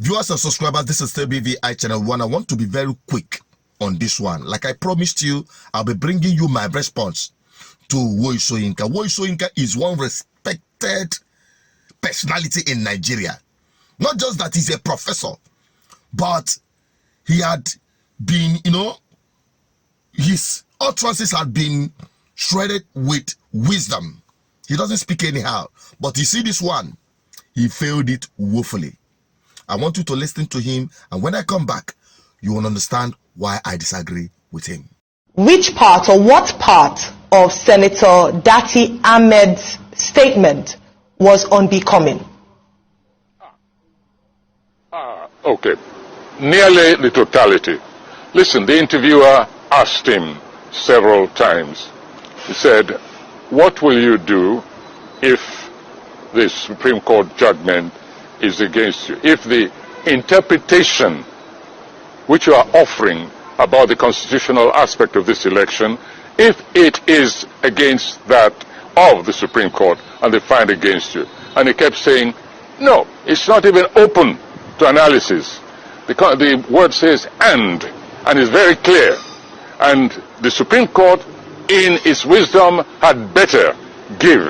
Viewers and subscribers, this is still BVI Channel 1. I want to be very quick on this one. Like I promised you, I'll be bringing you my response to Woi Soyinka. Woi Soyinka is one respected personality in Nigeria. Not just that he's a professor, but he had been, his utterances had been shredded with wisdom. He doesn't speak anyhow. But you see this one, he failed it woefully. I want you to listen to him, and when I come back, you will understand why I disagree with him. Which part or what part of Senator Datti Ahmed's statement was unbecoming? Okay. Nearly the totality. Listen, the interviewer asked him several times. He said, what will you do if the Supreme Court judgment is against you? If the interpretation which you are offering about the constitutional aspect of this election, if it is against that of the Supreme Court and they find against you. And he kept saying, no, it's not even open to analysis. The word says and it's very clear. And the Supreme Court, in its wisdom, had better give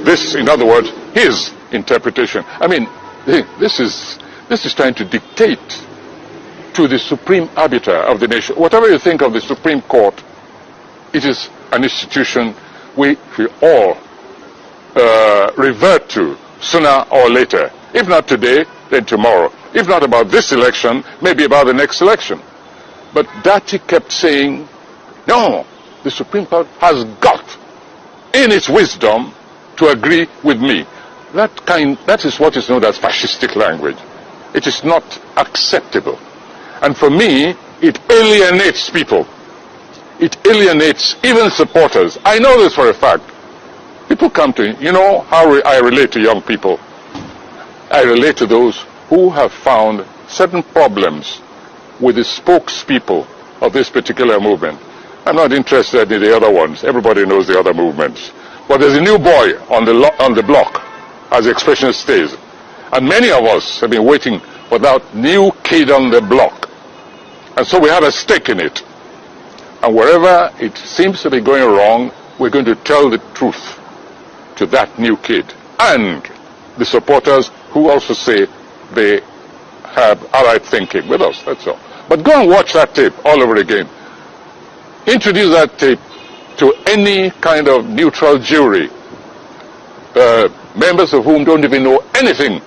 this, in other words, his interpretation. I mean, this is trying to dictate to the supreme arbiter of the nation. Whatever you think of the Supreme Court, it is an institution we all revert to sooner or later. If not today, then tomorrow. If not about this election, maybe about the next election. But Datti kept saying, no, the Supreme Court has got, in its wisdom, to agree with me. That is what is known as fascistic language. It is not acceptable. And for me, it alienates people. It alienates even supporters. I know this for a fact. People come to me, you know how I relate to young people. I relate to those who have found certain problems with the spokespeople of this particular movement. I'm not interested in the other ones. Everybody knows the other movements. But there's a new boy on the block, as the expression stays. And many of us have been waiting for that new kid on the block. And so we have a stake in it. And wherever it seems to be going wrong, we're going to tell the truth to that new kid. And the supporters who also say they have allied thinking with us, that's all. But go and watch that tape all over again. Introduce that tape to any kind of neutral jury, members of whom don't even know anything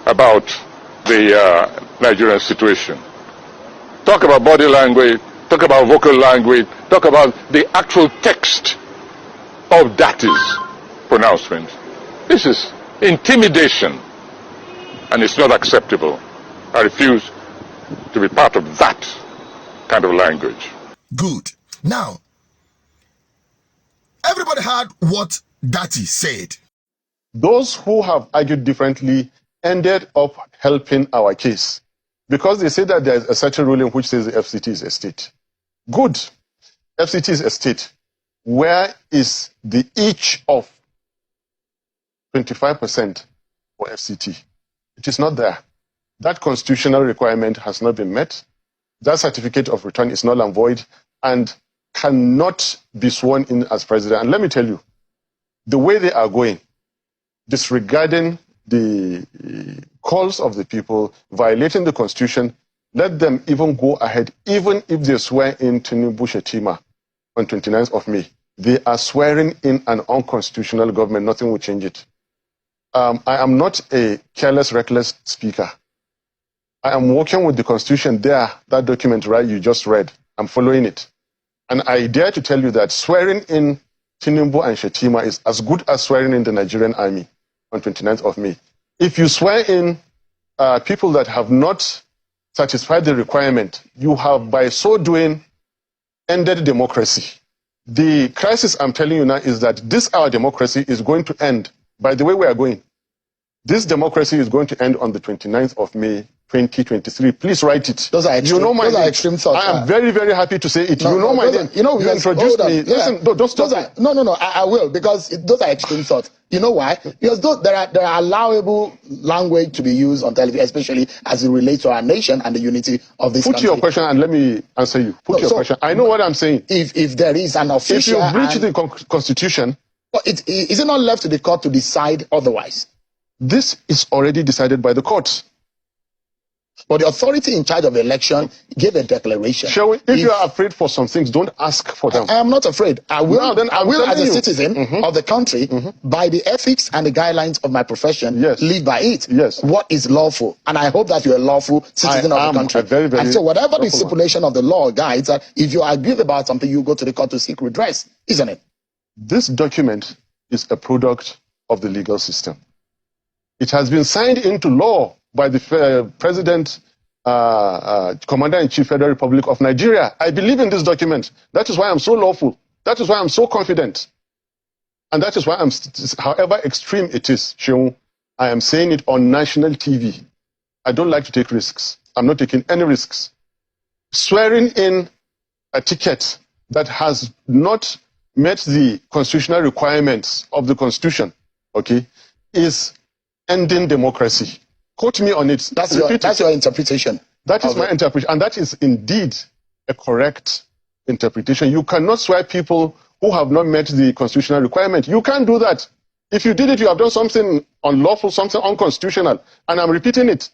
about the Nigerian situation. Talk about body language, talk about vocal language, talk about the actual text of Datti's pronouncement. This is intimidation, and it's not acceptable. I refuse to be part of that kind of language. Good. Now, everybody heard what Datti said. Those who have argued differently ended up helping our case because they say that there is a certain ruling which says the FCT is a state. Good. FCT is a state. Where is the each of 25% for FCT? It is not there. That constitutional requirement has not been met. That certificate of return is null and void and cannot be sworn in as president. And let me tell you, the way they are going, disregarding the calls of the people, violating the constitution, let them even go ahead, even if they swear in Tinubu Shetima on 29th of May. They are swearing in an unconstitutional government. Nothing will change it. I am not a careless, reckless speaker. I am working with the constitution there, that document, right, you just read. I'm following it. And I dare to tell you that swearing in Tinubu and Shetima is as good as swearing in the Nigerian army on 29th of May. If you swear in people that have not satisfied the requirement, you have, by so doing, ended democracy. The crisis I'm telling you now is that this our democracy is going to end by the way we are going. This democracy is going to end on the 29th of May, 2023. Please write it. Those are extreme, you know my those name. are extreme thoughts. I am very, very happy to say it. No, you know my those name. are, you know, you introduced me. Yeah. Listen, don't stop it. No, I will, because those are extreme thoughts. You know why? Because there are allowable language to be used on television, especially as it relates to our nation and the unity of this country. Put your question and let me answer you. Put your question. I know what I'm saying. If there is an official... If you breach the constitution... Is it not left to the court to decide otherwise? This is already decided by the courts. But the authority in charge of the election gave a declaration. If you are afraid for some things, don't ask for them. I am not afraid. I will, as a citizen of the country, by the ethics and the guidelines of my profession, live by it. Yes. What is lawful? And I hope that you're a lawful citizen of the country. And so whatever the stipulation of the law guides, if you agree about something, you go to the court to seek redress, isn't it? This document is a product of the legal system. It has been signed into law by the President, Commander-in-Chief, Federal Republic of Nigeria. I believe in this document. That is why I'm so lawful. That is why I'm so confident. And that is why however extreme it is, Sheung, I am saying it on national TV. I don't like to take risks. I'm not taking any risks. Swearing in a ticket that has not met the constitutional requirements of the Constitution, okay, is ending democracy. Quote me on it. That's your interpretation. That is my interpretation. And that is indeed a correct interpretation. You cannot swear people who have not met the constitutional requirement. You can't do that. If you did it, you have done something unlawful, something unconstitutional. And I'm repeating it.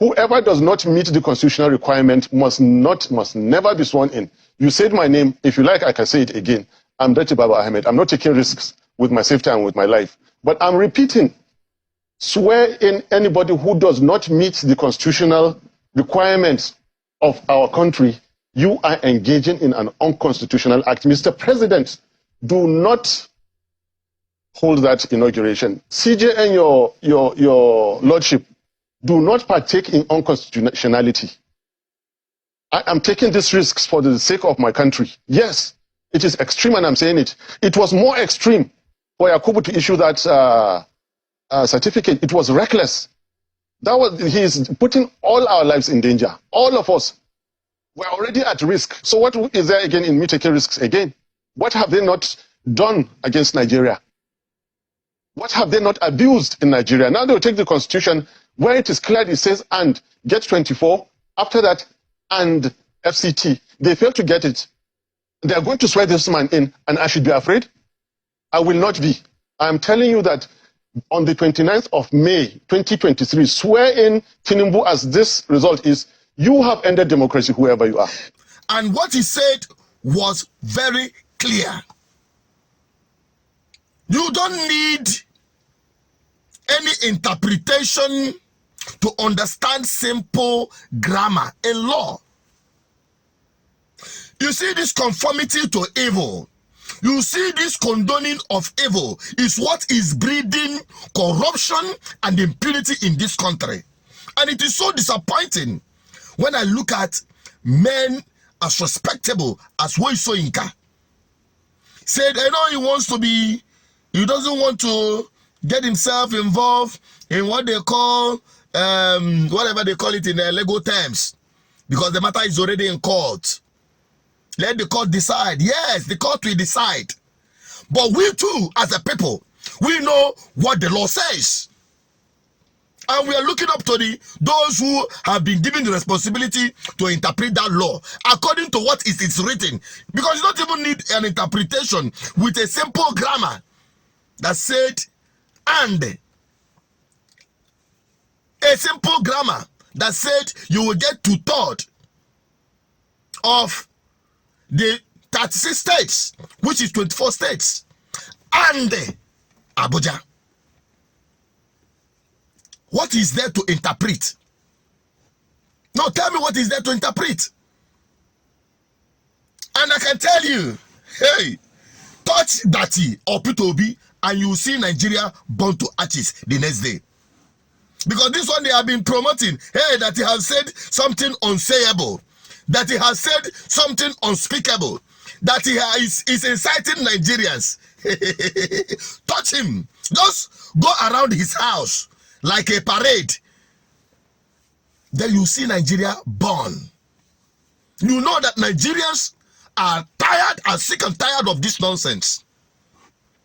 Whoever does not meet the constitutional requirement must never be sworn in. You said my name. If you like, I can say it again. I'm Datti Ahmed. I'm not taking risks with my safety and with my life. But I'm repeating. Swear in anybody who does not meet the constitutional requirements of our country, you are engaging in an unconstitutional act. Mr. President, do not hold that inauguration. CJ and your lordship, do not partake in unconstitutionality. I am taking these risks for the sake of my country. Yes, it is extreme, and I'm saying it. It was more extreme for Yakubu to issue that certificate. It was reckless. He is putting all our lives in danger. All of us. We're already at risk. So what is there again in me taking risks again? What have they not done against Nigeria? What have they not abused in Nigeria? Now they'll take the constitution where it is clear, it says, and get 24. After that, and FCT. They fail to get it. They are going to swear this man in, and I should be afraid? I will not be. I am telling you that on the 29th of May, 2023, swear in Tinubu as this result is, you have ended democracy, whoever you are. And what he said was very clear. You don't need any interpretation to understand simple grammar in law. You see, this conformity to evil, you see, this condoning of evil is what is breeding corruption and impunity in this country. And it is so disappointing when I look at men as respectable as Woiso Inka. Said, I know he doesn't want to get himself involved in what they call, whatever they call it in legal terms, because the matter is already in court. Let the court decide. Yes, the court will decide. But we too, as a people, we know what the law says. And we are looking up to those who have been given the responsibility to interpret that law according to what is written. Because you don't even need an interpretation with a simple grammar that said, and. A simple grammar that said you will get 2/3 of the 36 states, which is 24 states, and Abuja. What is there to interpret? No, tell me what is there to interpret. And I can tell you, hey, touch Datti or P2B and you will see Nigeria burn to ashes the next day. Because this one they have been promoting, hey, that he has said something unsayable, that he has said something unspeakable, that he is inciting Nigerians. Touch him. Just go around his house like a parade then you see Nigeria burn. You know that Nigerians are tired and sick and tired of this nonsense.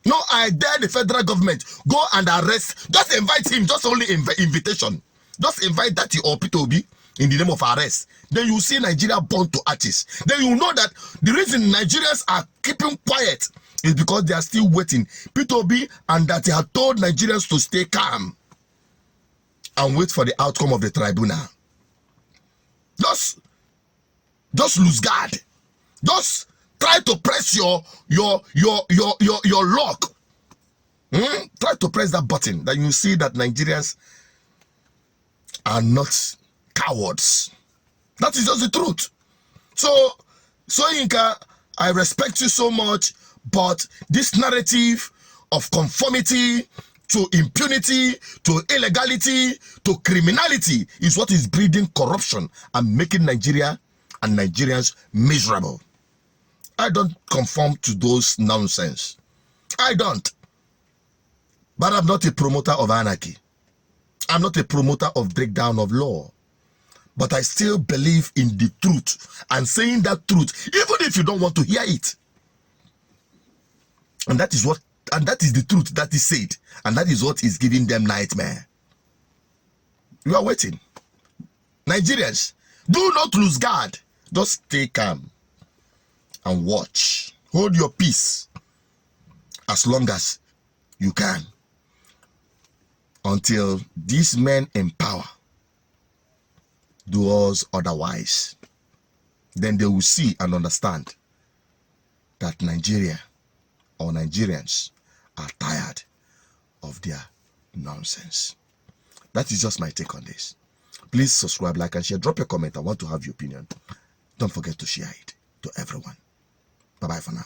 No, I dare the federal government go and arrest. Just invite him, just only invitation. Just invite Datti or P2B in the name of arrest. Then you see Nigeria burn to ashes. Then you know that the reason Nigerians are keeping quiet is because they are still waiting. P2B and Datti have told Nigerians to stay calm and wait for the outcome of the tribunal. Just lose guard. Just try to press your lock. Try to press that button. Then you see that Nigerians are not cowards. That is just the truth. So Yinka, I respect you so much, but this narrative of conformity to impunity, to illegality, to criminality is what is breeding corruption and making Nigeria and Nigerians miserable. I don't conform to those nonsense. I don't. But I'm not a promoter of anarchy. I'm not a promoter of breakdown of law. But I still believe in the truth and saying that truth, even if you don't want to hear it. And that is the truth that is said. And that is what is giving them nightmare. You are waiting. Nigerians, do not lose guard. Just stay calm and watch. Hold your peace as long as you can until these men in power do us otherwise. Then they will see and understand that Nigeria or Nigerians are tired of their nonsense. That is just my take on this. Please subscribe, like, and share. Drop a comment. I want to have your opinion. Don't forget to share it to everyone. Bye-bye for now.